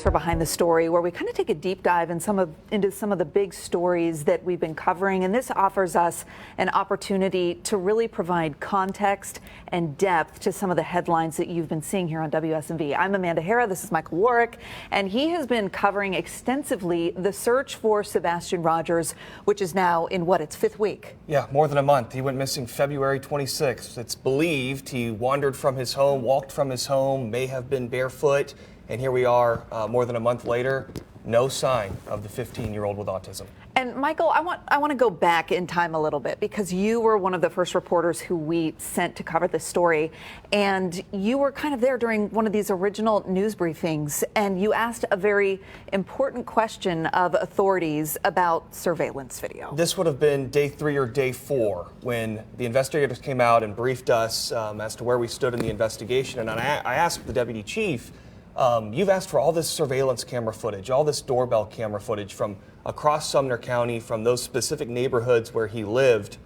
For Behind the Story, where we kind of take a deep dive into some of the big stories that we've been covering, and this offers us an opportunity to really provide context and depth to some of the headlines that you've been seeing here on WSMV. I'm Amanda Hara, this is Michael Warrick, and he has been covering extensively the search for Sebastian Rogers, which is now in its fifth week. Yeah, more than a month. He went missing February 26th. It's believed he wandered from his home, walked from his home, may have been barefoot. And here we are, more than a month later, no sign of the 15-year-old with autism. And Michael, I want to go back in time a little bit, because you were one of the first reporters who we sent to cover this story, and you were kind of there during one of these original news briefings, and you asked a very important question of authorities about surveillance video. This would have been day 3 or day 4 when the investigators came out and briefed us as to where we stood in the investigation, and I asked the deputy chief, you've asked for all this surveillance camera footage, all this doorbell camera footage from across Sumner County, from those specific neighborhoods where he lived.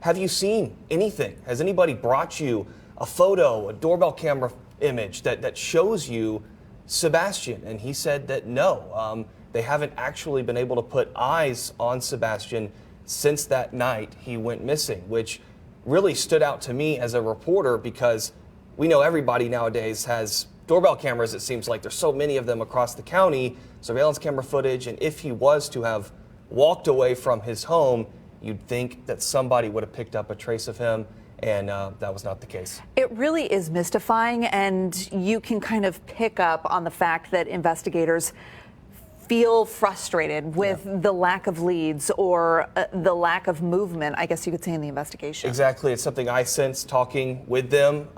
Have you seen anything? Has anybody brought you a photo, a doorbell camera image that shows you Sebastian? And he said that no, they haven't actually been able to put eyes on Sebastian since that night he went missing, which really stood out to me as a reporter, because we know everybody nowadays has doorbell cameras. It seems like there's so many of them across the county, surveillance camera footage, and if he was to have walked away from his home, you'd think that somebody would have picked up a trace of him, and that was not the case. It really is mystifying, and you can kind of pick up on the fact that investigators feel frustrated with the lack of leads or the lack of movement, I guess you could say, in the investigation. Exactly. It's something I sense talking with them.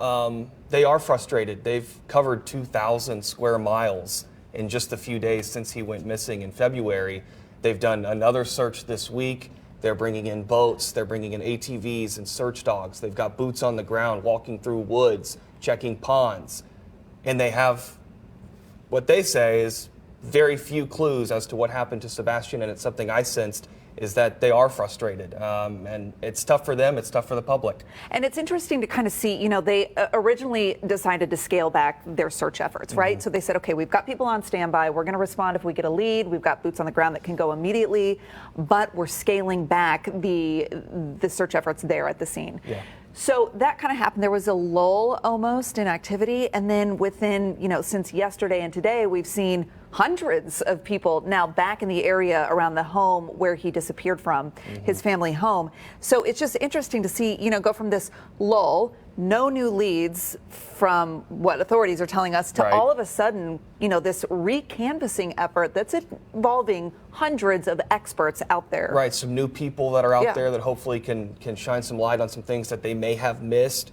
They are frustrated. They've covered 2,000 square miles in just a few days since he went missing in February. They've done another search this week. They're bringing in boats. They're bringing in ATVs and search dogs. They've got boots on the ground, walking through woods, checking ponds. And they have what they say is very few clues as to what happened to Sebastian, and it's something I sensed is that they are frustrated, and it's tough for them, it's tough for the public. And it's interesting to kind of see, they originally decided to scale back their search efforts, right? So they said, okay, we've got people on standby, we're going to respond if we get a lead, we've got boots on the ground that can go immediately, but we're scaling back the search efforts there at the scene. Yeah. So that kind of happened. There was a lull almost in activity, and then within, since yesterday and today, we've seen hundreds of people now back in the area around the home where he disappeared from, his family home. So it's just interesting to see, go from this lull, no new leads from what authorities are telling us, to all of a sudden, this recanvassing effort that's involving hundreds of experts out there. Right, some new people that are out there that hopefully can shine some light on some things that they may have missed.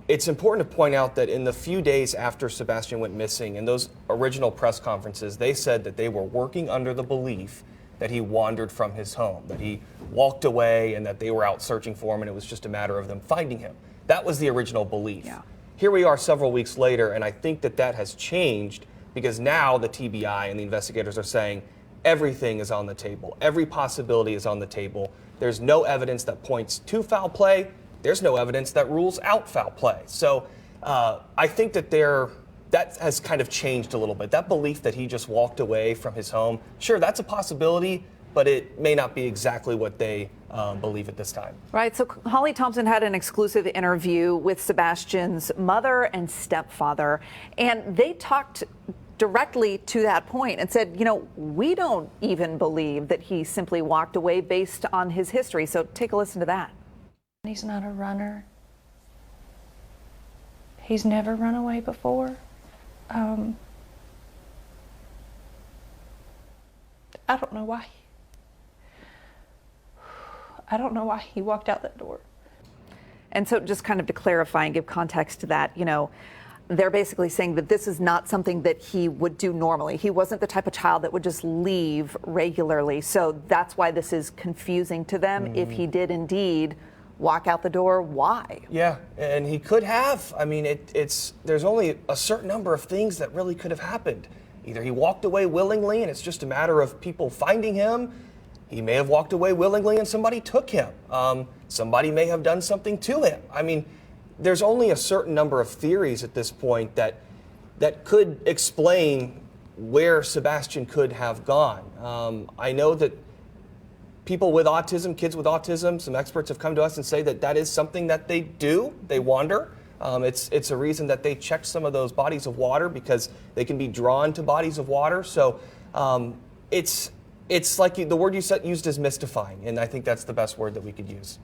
It's important to point out that in the few days after Sebastian went missing, in those original press conferences, they said that they were working under the belief that he wandered from his home, that he walked away, and that they were out searching for him, and it was just a matter of them finding him. That was the original belief. Yeah. Here we are several weeks later, and I think that has changed, because now the TBI and the investigators are saying everything is on the table. Every possibility is on the table. There's no evidence that points to foul play. There's no evidence that rules out foul play. So I think that that has kind of changed a little bit. That belief that he just walked away from his home, sure, that's a possibility, but it may not be exactly what they believe at this time. Right. So Holly Thompson had an exclusive interview with Sebastian's mother and stepfather, and they talked directly to that point and said, we don't even believe that he simply walked away based on his history. So take a listen to that. He's not a runner. He's never run away before. I don't know why. I don't know why he walked out that door. And so just kind of to clarify and give context to that, they're basically saying that this is not something that he would do normally. He wasn't the type of child that would just leave regularly. So that's why this is confusing to them. If he did indeed walk out the door, why? Yeah, and he could have. I mean, there's only a certain number of things that really could have happened. Either he walked away willingly and it's just a matter of people finding him. He may have walked away willingly and somebody took him. Somebody may have done something to him. I mean, there's only a certain number of theories at this point that could explain where Sebastian could have gone. I know that people with autism, kids with autism, some experts have come to us and say that that is something that they do. They wander. It's a reason that they check some of those bodies of water because they can be drawn to bodies of water. So it's like the word you used is mystifying, and I think that's the best word that we could use.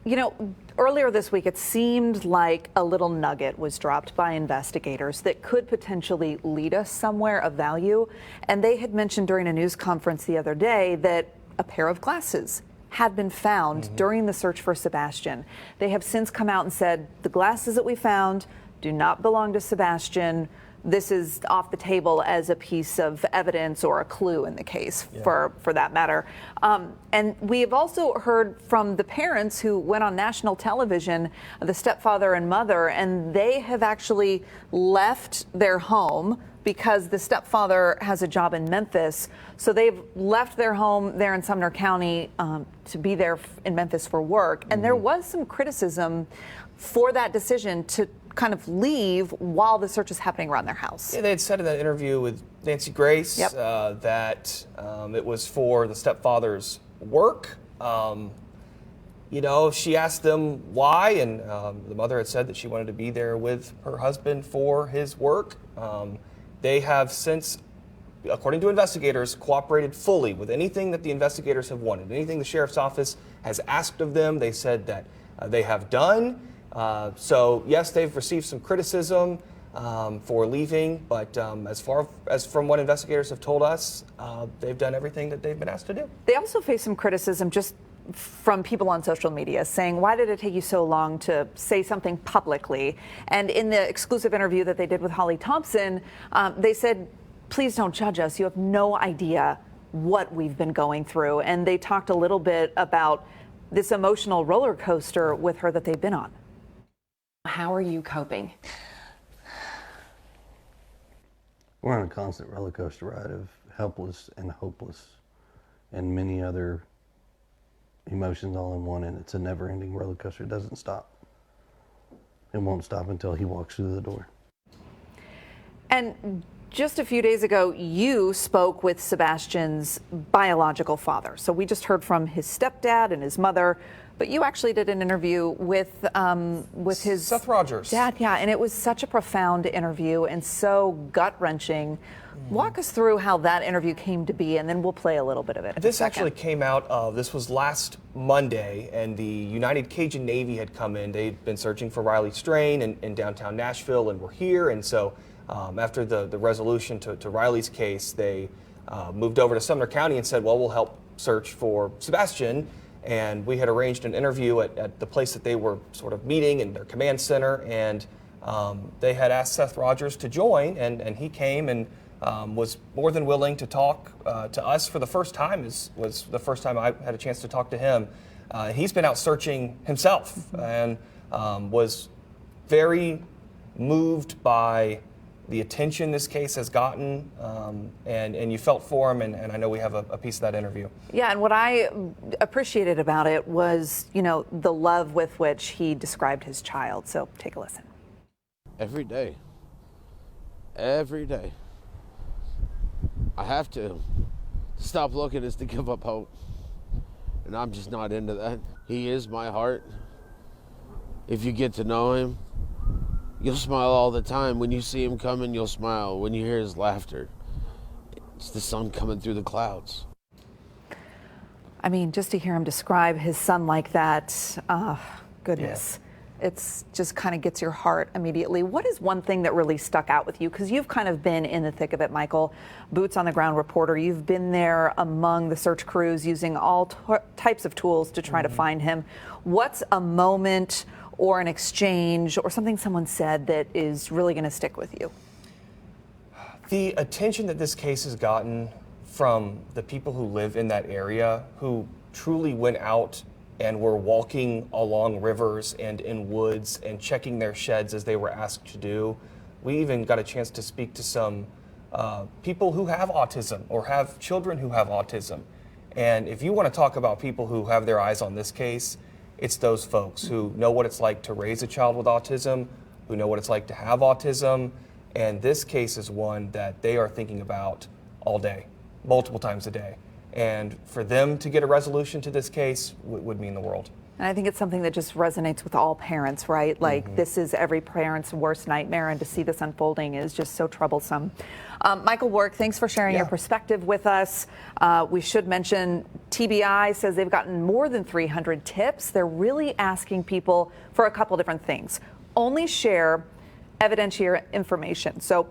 You know, earlier this week, it seemed like a little nugget was dropped by investigators that could potentially lead us somewhere of value. And they had mentioned during a news conference the other day that a pair of glasses had been found during the search for Sebastian. They have since come out and said the glasses that we found do not belong to Sebastian. This is off the table as a piece of evidence or a clue in the case, for that matter. And we have also heard from the parents who went on national television, the stepfather and mother, and they have actually left their home because the stepfather has a job in Memphis. So they've left their home there in Sumner County to be there in Memphis for work. And there was some criticism for that decision to kind of leave while the search is happening around their house. Yeah, they had said in that interview with Nancy Grace that it was for the stepfather's work. You know, she asked them why, and the mother had said that she wanted to be there with her husband for his work. They have since, according to investigators, cooperated fully with anything that the investigators have wanted. Anything the sheriff's office has asked of them, they said that they have done. So yes, they've received some criticism for leaving, but as far as from what investigators have told us, they've done everything that they've been asked to do. They also face some criticism just from people on social media saying, why did it take you so long to say something publicly? And in the exclusive interview that they did with Holly Thompson, they said, please don't judge us. You have no idea what we've been going through. And they talked a little bit about this emotional roller coaster with her that they've been on. How are you coping? We're on a constant roller coaster ride of helpless and hopeless and many other emotions all in one, and it's a never-ending roller coaster. It doesn't stop. It won't stop until he walks through the door. And just a few days ago, you spoke with Sebastian's biological father. So we just heard from his stepdad and his mother, but you actually did an interview with his Seth Rogers dad. Yeah, and it was such a profound interview and so gut-wrenching. Walk us through how that interview came to be, and then we'll play a little bit of it. This actually came out, this was last Monday, and the United Cajun Navy had come in. They'd been searching for Riley Strain in downtown Nashville, and were here. And so after the resolution to Riley's case, they moved over to Sumner County and said, well, we'll help search for Sebastian. And we had arranged an interview at the place that they were sort of meeting in their command center. And they had asked Seth Rogers to join, and he came and was more than willing to talk to us for the first time. Was the first time I had a chance to talk to him. He's been out searching himself and was very moved by the attention this case has gotten, and you felt for him, and I know we have a piece of that interview. Yeah, and what I appreciated about it was, you know, the love with which he described his child. So take a listen. Every day. I have to. Stop looking is to give up hope. And I'm just not into that. He is my heart. If you get to know him, you'll smile all the time. When you see him coming, you'll smile. When you hear his laughter, it's the sun coming through the clouds. I mean, just to hear him describe his son like that, goodness. It's just kind of gets your heart immediately. What is one thing that really stuck out with you? Because you've kind of been in the thick of it, Michael, boots on the ground reporter. You've been there among the search crews using all types of tools to try to find him. What's a moment or an exchange or something someone said that is really going to stick with you? The attention that this case has gotten from the people who live in that area, who truly went out and were walking along rivers and in woods and checking their sheds as they were asked to do. We even got a chance to speak to some people who have autism or have children who have autism. And if you want to talk about people who have their eyes on this case, it's those folks who know what it's like to raise a child with autism, who know what it's like to have autism, And this case is one that they are thinking about all day, multiple times a day. And for them to get a resolution to this case would mean the world. And I think it's something that just resonates with all parents, right? Like this is every parent's worst nightmare, and to see this unfolding is just so troublesome. Michael Warrick, thanks for sharing your perspective with us. We should mention TBI says they've gotten more than 300 tips. They're really asking people for a couple different things. Only share evidentiary information. So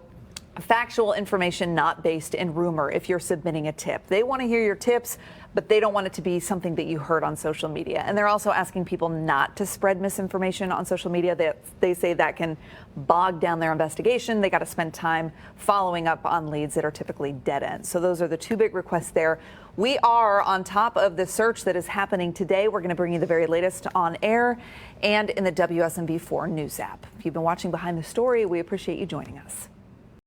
factual information not based in rumor if you're submitting a tip. They want to hear your tips, but they don't want it to be something that you heard on social media. And they're also asking people not to spread misinformation on social media. They say that can bog down their investigation. They got to spend time following up on leads that are typically dead ends. So those are the two big requests there. We are on top of the search that is happening today. We're going to bring you the very latest on air and in the WSMV4 News app. If you've been watching Behind the Story, we appreciate you joining us.